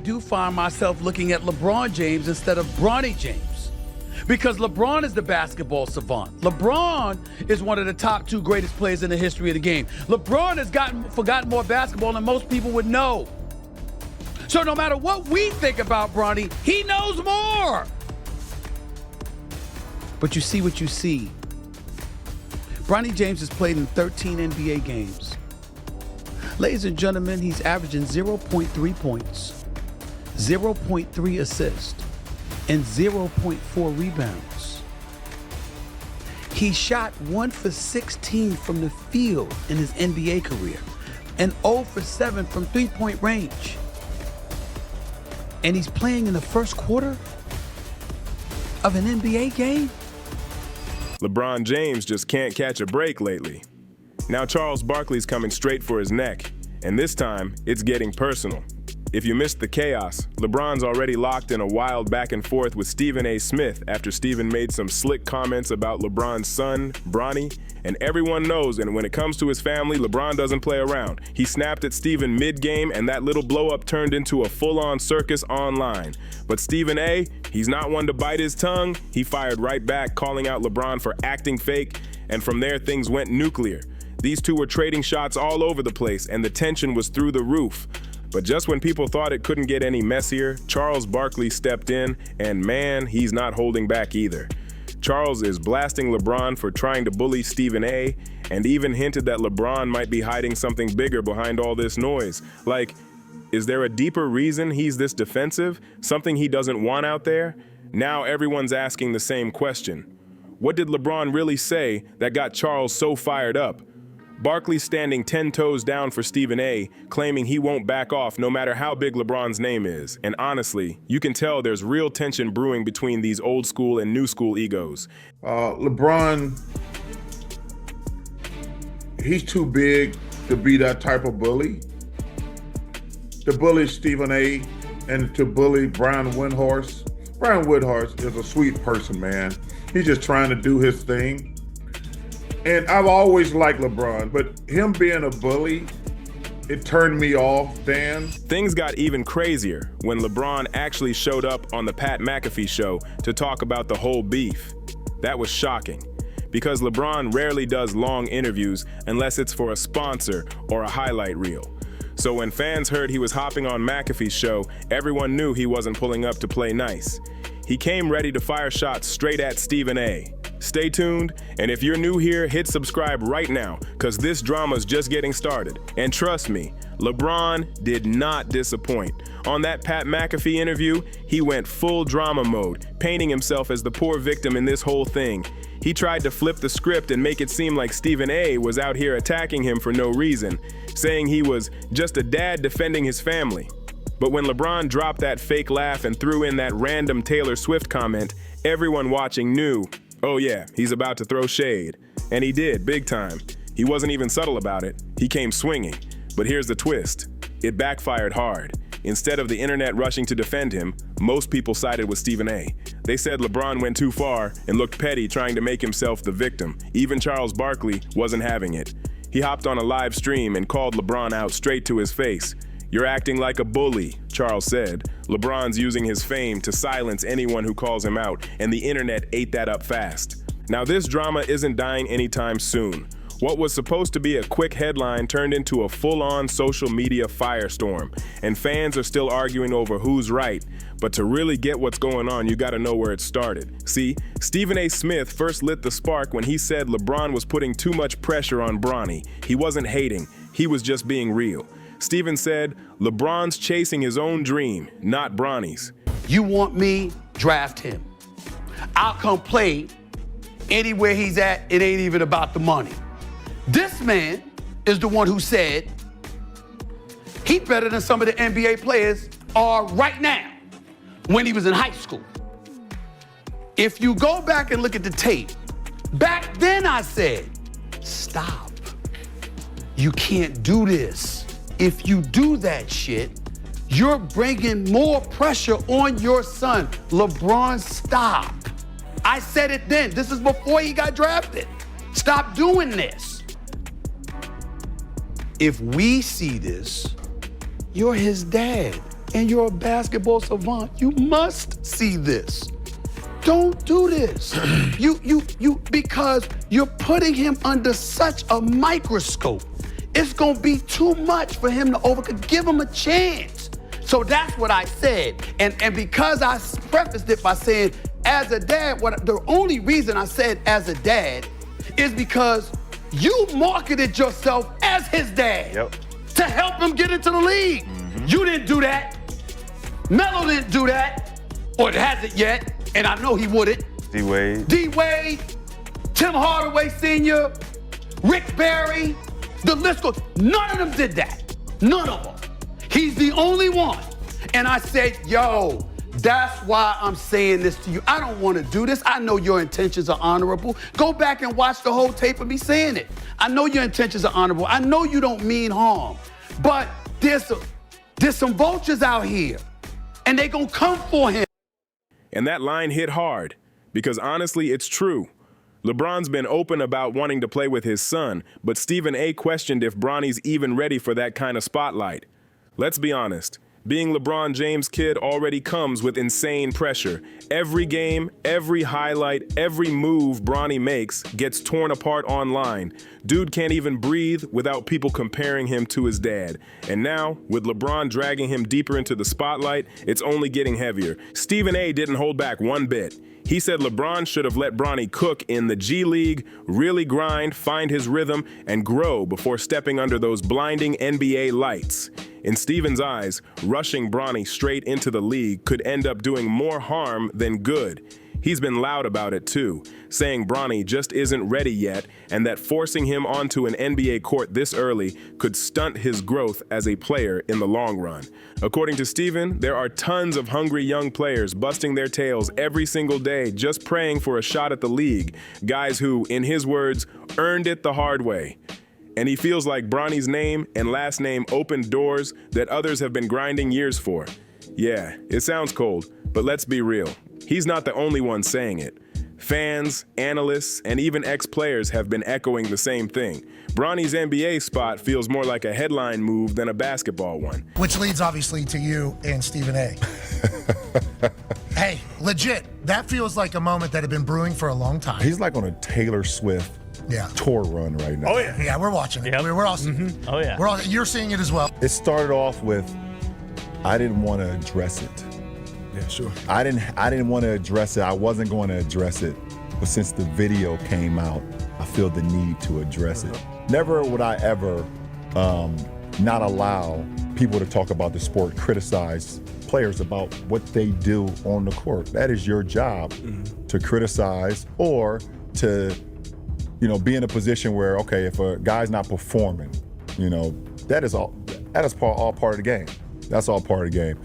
do find myself looking at LeBron James instead of Bronny James. Because LeBron is the basketball savant. LeBron is one of the top 2 greatest players in the history of the game. LeBron has forgotten more basketball than most people would know. So no matter what we think about Bronny, he knows more. But you see what you see. Bronny James has played in 13 NBA games. Ladies and gentlemen, he's averaging 0.3 points, 0.3 assists, and 0.4 rebounds. He shot 1 for 16 from the field in his NBA career and 0 for 7 from three-point range. And he's playing in the first quarter of an NBA game? LeBron James just can't catch a break lately. Now Charles Barkley's coming straight for his neck, and this time, it's getting personal. If you missed the chaos, LeBron's already locked in a wild back and forth with Stephen A. Smith after Stephen made some slick comments about LeBron's son, Bronny, and everyone knows, and when it comes to his family, LeBron doesn't play around. He snapped at Stephen mid-game, and that little blow-up turned into a full-on circus online. But Stephen A., he's not one to bite his tongue. He fired right back, calling out LeBron for acting fake, and from there, things went nuclear. These two were trading shots all over the place, and the tension was through the roof. But just when people thought it couldn't get any messier, Charles Barkley stepped in, and man, he's not holding back either. Charles is blasting LeBron for trying to bully Stephen A., and even hinted that LeBron might be hiding something bigger behind all this noise. Like, is there a deeper reason he's this defensive? Something he doesn't want out there? Now everyone's asking the same question. What did LeBron really say that got Charles so fired up? Barkley standing 10 toes down for Stephen A., claiming he won't back off no matter how big LeBron's name is. And honestly, you can tell there's real tension brewing between these old school and new school egos. LeBron, he's too big to be that type of bully. To bully Stephen A. and to bully Brian Windhorst. Brian Windhorst is a sweet person, man. He's just trying to do his thing. And I've always liked LeBron, but him being a bully, it turned me off, Dan. Things got even crazier when LeBron actually showed up on the Pat McAfee show to talk about the whole beef. That was shocking, because LeBron rarely does long interviews unless it's for a sponsor or a highlight reel. So when fans heard he was hopping on McAfee's show, everyone knew he wasn't pulling up to play nice. He came ready to fire shots straight at Stephen A. Stay tuned, and if you're new here, hit subscribe right now, because this drama's just getting started. And trust me, LeBron did not disappoint. On that Pat McAfee interview, he went full drama mode, painting himself as the poor victim in this whole thing. He tried to flip the script and make it seem like Stephen A. was out here attacking him for no reason, saying he was just a dad defending his family. But when LeBron dropped that fake laugh and threw in that random Taylor Swift comment, everyone watching knew, oh yeah, he's about to throw shade. And he did, big time. He wasn't even subtle about it. He came swinging. But here's the twist. It backfired hard. Instead of the internet rushing to defend him, most people sided with Stephen A. They said LeBron went too far and looked petty trying to make himself the victim. Even Charles Barkley wasn't having it. He hopped on a live stream and called LeBron out straight to his face. "You're acting like a bully," Charles said. LeBron's using his fame to silence anyone who calls him out, and the internet ate that up fast. Now this drama isn't dying anytime soon. What was supposed to be a quick headline turned into a full-on social media firestorm, and fans are still arguing over who's right. But to really get what's going on, you gotta know where it started. See, Stephen A. Smith first lit the spark when he said LeBron was putting too much pressure on Bronny. He wasn't hating, he was just being real. Stephen said, LeBron's chasing his own dream, not Bronny's. You want me? Draft him. I'll come play anywhere he's at. It ain't even about the money. This man is the one who said he's better than some of the NBA players are right now when he was in high school. If you go back and look at the tape, back then I said, stop. You can't do this. If you do that shit, you're bringing more pressure on your son. LeBron, stop. I said it then. This is before he got drafted. Stop doing this. If we see this, you're his dad. and you're a basketball savant. You must see this. Don't do this. Because you're putting him under such a microscope. It's gonna be too much for him to overcome. Give him a chance. So that's what I said. And because I prefaced it by saying, as a dad, the only reason I said as a dad is because you marketed yourself as his dad to help him get into the league. You didn't do that. Melo didn't do that, or hasn't yet, and I know he wouldn't. D-Wade, Tim Hardaway Sr., Rick Barry, the list goes. None of them did that. None of them. He's the only one. And I said, yo, that's why I'm saying this to you. I don't want to do this. I know your intentions are honorable. Go back and watch the whole tape of me saying it. I know your intentions are honorable. I know you don't mean harm. But there's some vultures out here, and they gonna come for him. And that line hit hard, because honestly, it's true. LeBron's been open about wanting to play with his son, but Stephen A. questioned if Bronny's even ready for that kind of spotlight. Let's be honest. Being LeBron James' kid already comes with insane pressure. Every game, every highlight, every move Bronny makes gets torn apart online. Dude can't even breathe without people comparing him to his dad. And now, with LeBron dragging him deeper into the spotlight, it's only getting heavier. Stephen A. didn't hold back one bit. He said LeBron should have let Bronny cook in the G League, really grind, find his rhythm, and grow before stepping under those blinding NBA lights. In Stephen's eyes, rushing Bronny straight into the league could end up doing more harm than good. He's been loud about it too, saying Bronny just isn't ready yet and that forcing him onto an NBA court this early could stunt his growth as a player in the long run. According to Stephen, there are tons of hungry young players busting their tails every single day just praying for a shot at the league, guys who, in his words, earned it the hard way. And he feels like Bronny's name and last name opened doors that others have been grinding years for. Yeah, it sounds cold, but let's be real. He's not the only one saying it. Fans, analysts, and even ex-players have been echoing the same thing. Bronny's NBA spot feels more like a headline move than a basketball one. Which leads obviously to you and Stephen A. Hey, legit, that feels like a moment that had been brewing for a long time. He's like on a Taylor Swift tour run right now. Oh yeah, yeah, we're watching it. Yep. We're all seeing it. Oh yeah, you're seeing it as well. It started off with, I didn't want to address it. Yeah, sure. I didn't want to address it. I wasn't going to address it. But since the video came out, I feel the need to address it. Never would I ever not allow people to talk about the sport, criticize players about what they do on the court. That is your job, to criticize or to, be in a position where, okay, if a guy's not performing, that is all part of the game. That's all part of the game.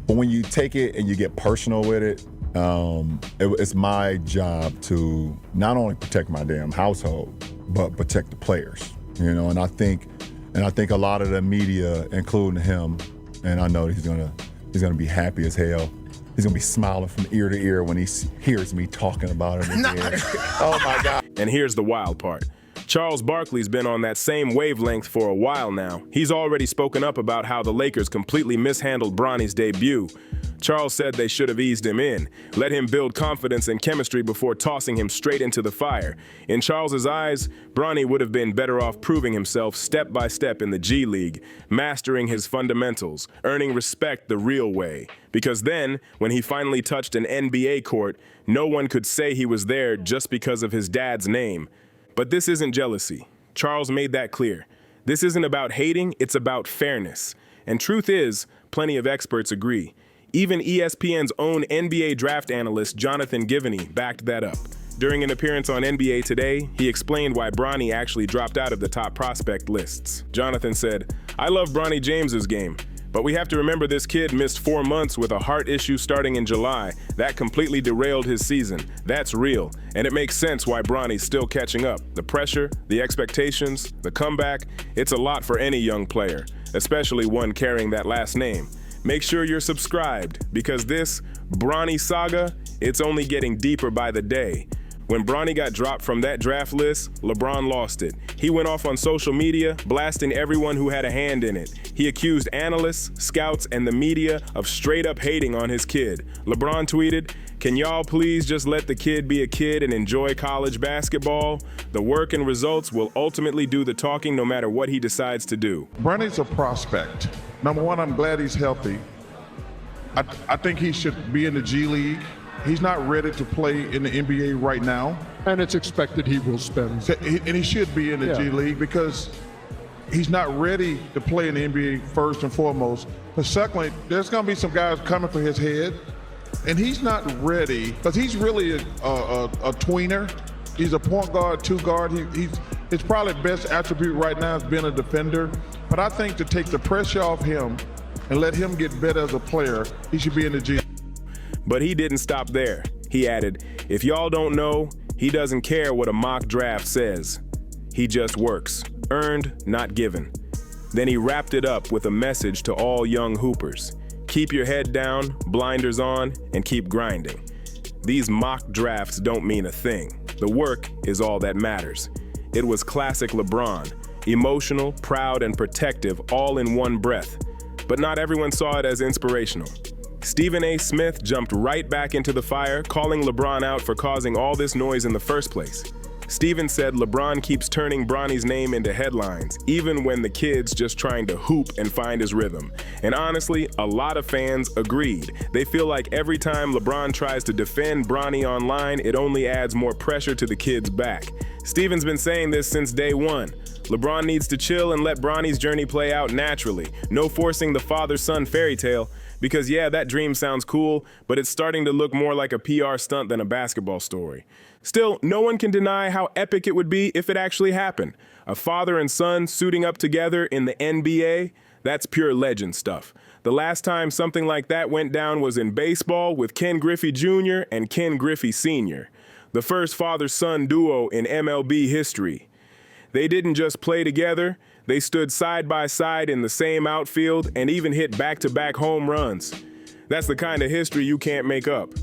But when you take it and you get personal with it, it's my job to not only protect my damn household, but protect the players. And I think a lot of the media, including him, and I know he's gonna be happy as hell. He's gonna be smiling from ear to ear when he hears me talking about it again. Oh my God. And here's the wild part. Charles Barkley's been on that same wavelength for a while now. He's already spoken up about how the Lakers completely mishandled Bronny's debut. Charles said they should have eased him in, let him build confidence and chemistry before tossing him straight into the fire. In Charles's eyes, Bronny would have been better off proving himself step by step in the G League, mastering his fundamentals, earning respect the real way. Because then, when he finally touched an NBA court, no one could say he was there just because of his dad's name. But this isn't jealousy. Charles made that clear. This isn't about hating, it's about fairness. And truth is, plenty of experts agree. Even ESPN's own NBA draft analyst, Jonathan Givney, backed that up. During an appearance on NBA Today, he explained why Bronny actually dropped out of the top prospect lists. Jonathan said, "I love Bronny James's game, but we have to remember this kid missed 4 months with a heart issue starting in July. That completely derailed his season. That's real, and it makes sense why Bronny's still catching up. The pressure, the expectations, the comeback, it's a lot for any young player, especially one carrying that last name. Make sure you're subscribed, because this Bronny saga, it's only getting deeper by the day. When Bronny got dropped from that draft list, LeBron lost it. He went off on social media, blasting everyone who had a hand in it. He accused analysts, scouts, and the media of straight up hating on his kid. LeBron tweeted, "Can y'all please just let the kid be a kid and enjoy college basketball? The work and results will ultimately do the talking no matter what he decides to do." Bronny's a prospect. Number one, I'm glad he's healthy. I think he should be in the G League. He's not ready to play in the NBA right now. And it's expected he will spend. And he should be in the G League because he's not ready to play in the NBA first and foremost. But secondly, there's going to be some guys coming for his head. And he's not ready because he's really a tweener. He's a point guard, two guard. His probably best attribute right now is being a defender. But I think to take the pressure off him and let him get better as a player, he should be in the G League. But he didn't stop there. He added, "If y'all don't know, he doesn't care what a mock draft says. He just works. Earned, not given." Then he wrapped it up with a message to all young hoopers. Keep your head down, blinders on, and keep grinding. These mock drafts don't mean a thing. The work is all that matters. It was classic LeBron, emotional, proud, and protective all in one breath. But not everyone saw it as inspirational. Stephen A. Smith jumped right back into the fire, calling LeBron out for causing all this noise in the first place. Stephen said LeBron keeps turning Bronny's name into headlines, even when the kid's just trying to hoop and find his rhythm. And honestly, a lot of fans agreed. They feel like every time LeBron tries to defend Bronny online, it only adds more pressure to the kid's back. Stephen's been saying this since day one. LeBron needs to chill and let Bronny's journey play out naturally. No forcing the father-son fairy tale. Because yeah, that dream sounds cool, but it's starting to look more like a PR stunt than a basketball story. Still, no one can deny how epic it would be if it actually happened. A father and son suiting up together in the NBA, that's pure legend stuff. The last time something like that went down was in baseball with Ken Griffey Jr. and Ken Griffey Sr., the first father-son duo in MLB history. They didn't just play together, they stood side by side in the same outfield and even hit back-to-back home runs. That's the kind of history you can't make up.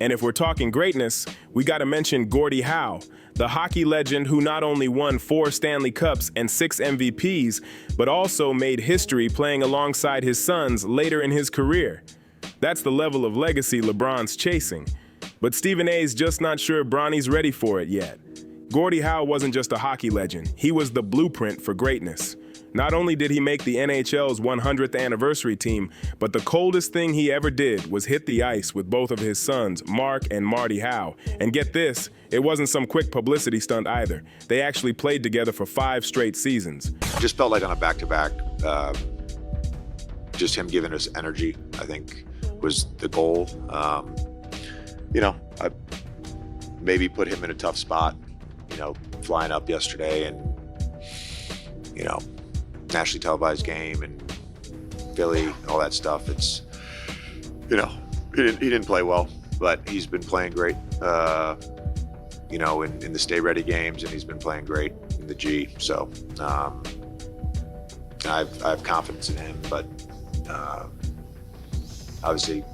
And if we're talking greatness, we gotta mention Gordie Howe, the hockey legend who not only won 4 Stanley Cups and 6 MVPs, but also made history playing alongside his sons later in his career. That's the level of legacy LeBron's chasing. But Stephen A's just not sure Bronny's ready for it yet. Gordie Howe wasn't just a hockey legend, he was the blueprint for greatness. Not only did he make the NHL's 100th anniversary team, but the coldest thing he ever did was hit the ice with both of his sons, Mark and Marty Howe. And get this, it wasn't some quick publicity stunt either. They actually played together for 5 straight seasons. Just felt like on a back-to-back, just him giving us energy, I think, was the goal. I maybe put him in a tough spot, flying up yesterday and, nationally televised game and Philly, all that stuff. It's, he didn't play well, but he's been playing great, in the stay ready games, and he's been playing great in the G. So I have confidence in him, but obviously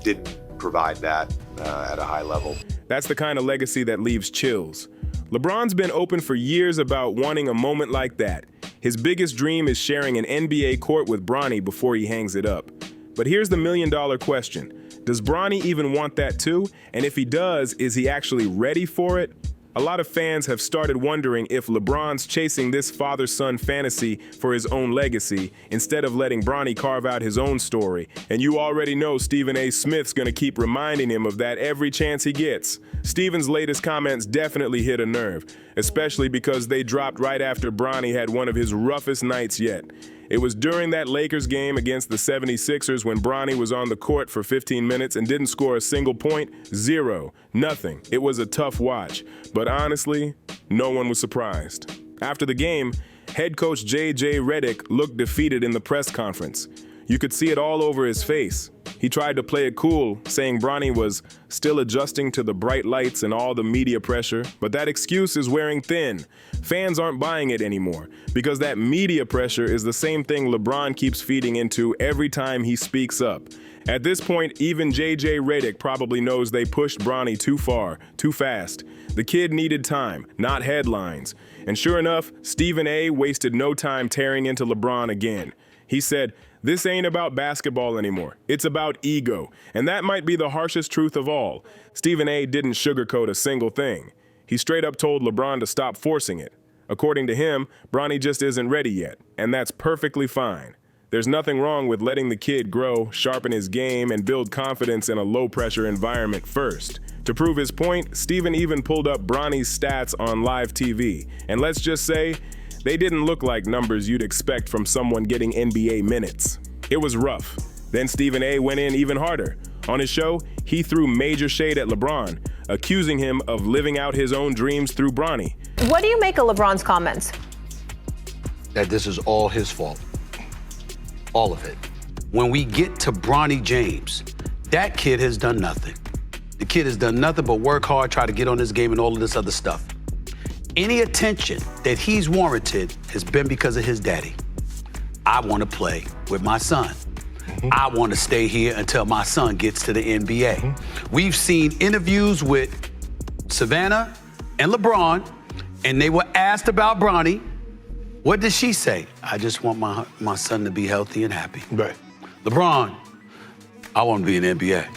didn't provide that at a high level. That's the kind of legacy that leaves chills. LeBron's been open for years about wanting a moment like that. His biggest dream is sharing an NBA court with Bronny before he hangs it up. But here's the million-dollar question. Does Bronny even want that too? And if he does, is he actually ready for it? A lot of fans have started wondering if LeBron's chasing this father-son fantasy for his own legacy instead of letting Bronny carve out his own story. And you already know Stephen A. Smith's gonna keep reminding him of that every chance he gets. Stephen's latest comments definitely hit a nerve, especially because they dropped right after Bronny had one of his roughest nights yet. It was during that Lakers game against the 76ers when Bronny was on the court for 15 minutes and didn't score a single point. 0. Nothing. It was a tough watch. But honestly, no one was surprised. After the game, head coach J.J. Redick looked defeated in the press conference. You could see it all over his face. He tried to play it cool, saying Bronny was still adjusting to the bright lights and all the media pressure, but that excuse is wearing thin. Fans aren't buying it anymore, because that media pressure is the same thing LeBron keeps feeding into every time he speaks up. At this point, even JJ Redick probably knows they pushed Bronny too far, too fast. The kid needed time, not headlines. And sure enough, Stephen A. wasted no time tearing into LeBron again. He said, "This ain't about basketball anymore. It's about ego." And that might be the harshest truth of all. Stephen A. didn't sugarcoat a single thing. He straight up told LeBron to stop forcing it. According to him, Bronny just isn't ready yet, and that's perfectly fine. There's nothing wrong with letting the kid grow, sharpen his game, and build confidence in a low-pressure environment first. To prove his point, Stephen even pulled up Bronny's stats on live TV, and let's just say, they didn't look like numbers you'd expect from someone getting NBA minutes. It was rough. Then Stephen A. went in even harder. On his show, he threw major shade at LeBron, accusing him of living out his own dreams through Bronny. What do you make of LeBron's comments? That this is all his fault. All of it. When we get to Bronny James, that kid has done nothing. The kid has done nothing but work hard, try to get on this game and all of this other stuff. Any attention that he's warranted has been because of his daddy. I want to play with my son. I want to stay here until my son gets to the NBA. We've seen interviews with Savannah and LeBron, and they were asked about Bronny. What did she say? I just want my son to be healthy and happy. Right. LeBron, I want to be in the NBA.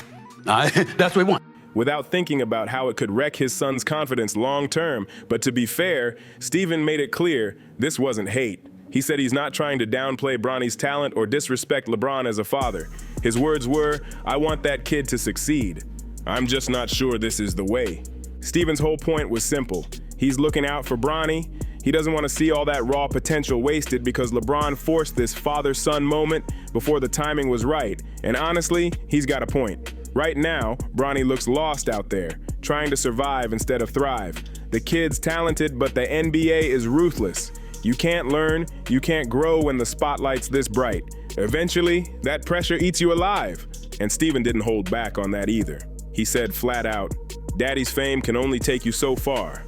That's what he wants. Without thinking about how it could wreck his son's confidence long term. But to be fair, Stephen made it clear this wasn't hate. He said he's not trying to downplay Bronny's talent or disrespect LeBron as a father. His words were, "I want that kid to succeed. I'm just not sure this is the way." Stephen's whole point was simple. He's looking out for Bronny. He doesn't want to see all that raw potential wasted because LeBron forced this father-son moment before the timing was right. And honestly, he's got a point. Right now, Bronny looks lost out there, trying to survive instead of thrive. The kid's talented, but the NBA is ruthless. You can't learn, you can't grow when the spotlight's this bright. Eventually, that pressure eats you alive. And Stephen didn't hold back on that either. He said flat out, "Daddy's fame can only take you so far."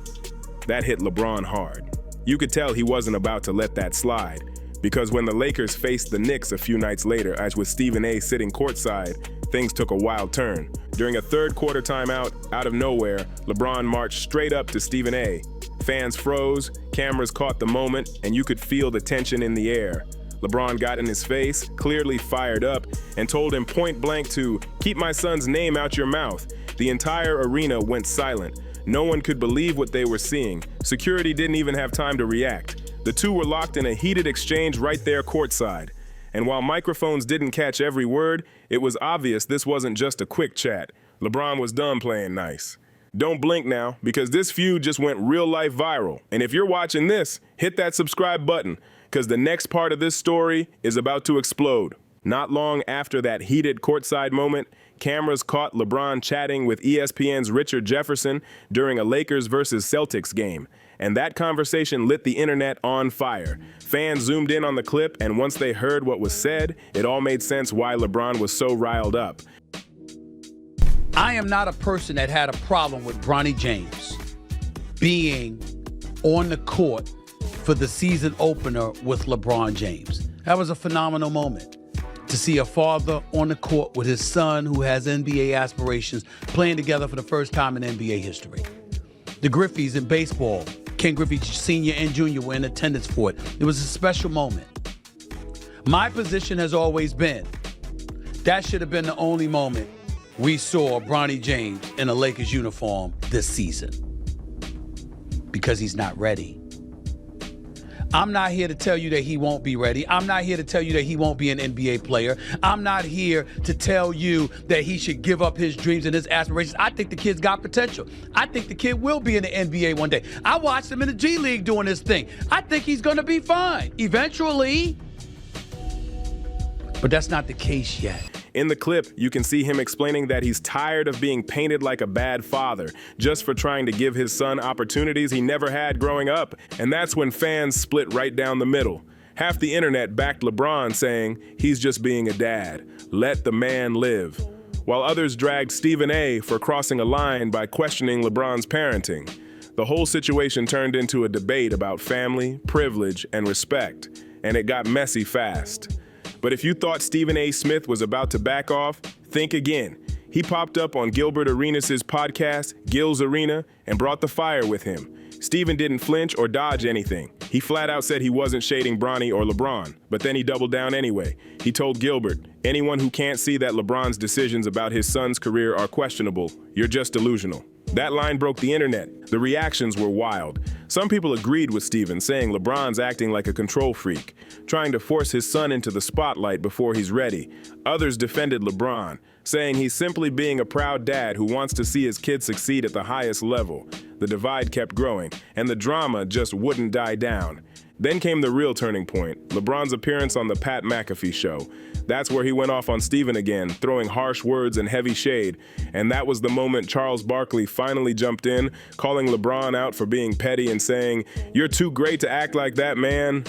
That hit LeBron hard. You could tell he wasn't about to let that slide, because when the Lakers faced the Knicks a few nights later, as with Stephen A. sitting courtside, things took a wild turn. During a third quarter timeout, out of nowhere, LeBron marched straight up to Stephen A. Fans froze, cameras caught the moment, and you could feel the tension in the air. LeBron got in his face, clearly fired up, and told him point blank to keep my son's name out your mouth. The entire arena went silent. No one could believe what they were seeing. Security didn't even have time to react. The two were locked in a heated exchange right there courtside. And while microphones didn't catch every word, it was obvious this wasn't just a quick chat. LeBron was done playing nice. Don't blink now, because this feud just went real-life viral. And if you're watching this, hit that subscribe button, because the next part of this story is about to explode. Not long after that heated courtside moment, cameras caught LeBron chatting with ESPN's Richard Jefferson during a Lakers versus Celtics game. And that conversation lit the internet on fire. Fans zoomed in on the clip, and once they heard what was said, it all made sense why LeBron was so riled up. I am not a person that had a problem with Bronny James being on the court for the season opener with LeBron James. That was a phenomenal moment. To see a father on the court with his son who has NBA aspirations playing together for the first time in NBA history. The Griffeys in baseball, Ken Griffey Sr. and Jr. were in attendance for it. It was a special moment. My position has always been that should have been the only moment we saw Bronny James in a Lakers uniform this season, because he's not ready. I'm not here to tell you that he won't be ready. I'm not here to tell you that he won't be an NBA player. I'm not here to tell you that he should give up his dreams and his aspirations. I think the kid's got potential. I think the kid will be in the NBA one day. I watched him in the G League doing this thing. I think he's going to be fine eventually. But that's not the case yet. In the clip, you can see him explaining that he's tired of being painted like a bad father, just for trying to give his son opportunities he never had growing up. And that's when fans split right down the middle. Half the internet backed LeBron, saying, he's just being a dad. Let the man live. While others dragged Stephen A. for crossing a line by questioning LeBron's parenting. The whole situation turned into a debate about family, privilege, and respect. And it got messy fast. But if you thought Stephen A. Smith was about to back off, think again. He popped up on Gilbert Arenas' podcast, Gil's Arena, and brought the fire with him. Stephen didn't flinch or dodge anything. He flat out said he wasn't shading Bronny or LeBron, but then he doubled down anyway. He told Gilbert, anyone who can't see that LeBron's decisions about his son's career are questionable, you're just delusional. That line broke the internet. The reactions were wild. Some people agreed with Stephen, saying LeBron's acting like a control freak, trying to force his son into the spotlight before he's ready. Others defended LeBron, saying he's simply being a proud dad who wants to see his kid succeed at the highest level. The divide kept growing, and the drama just wouldn't die down. Then came the real turning point, LeBron's appearance on the Pat McAfee show. That's where he went off on Stephen again, throwing harsh words and heavy shade. And that was the moment Charles Barkley finally jumped in, calling LeBron out for being petty and saying, "You're too great to act like that, man."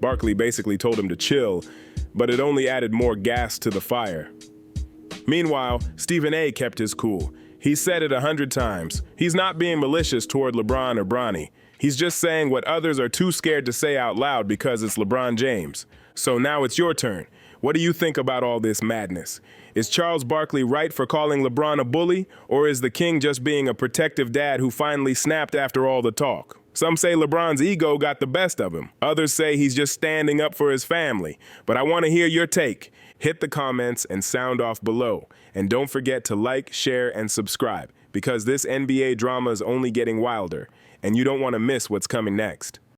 Barkley basically told him to chill, but it only added more gas to the fire. Meanwhile, Stephen A. kept his cool. He said it 100 times. He's not being malicious toward LeBron or Bronny. He's just saying what others are too scared to say out loud because it's LeBron James. So now it's your turn. What do you think about all this madness? Is Charles Barkley right for calling LeBron a bully, or is the king just being a protective dad who finally snapped after all the talk? Some say LeBron's ego got the best of him. Others say he's just standing up for his family. But I want to hear your take. Hit the comments and sound off below. And don't forget to like, share, and subscribe, because this NBA drama is only getting wilder, and you don't want to miss what's coming next.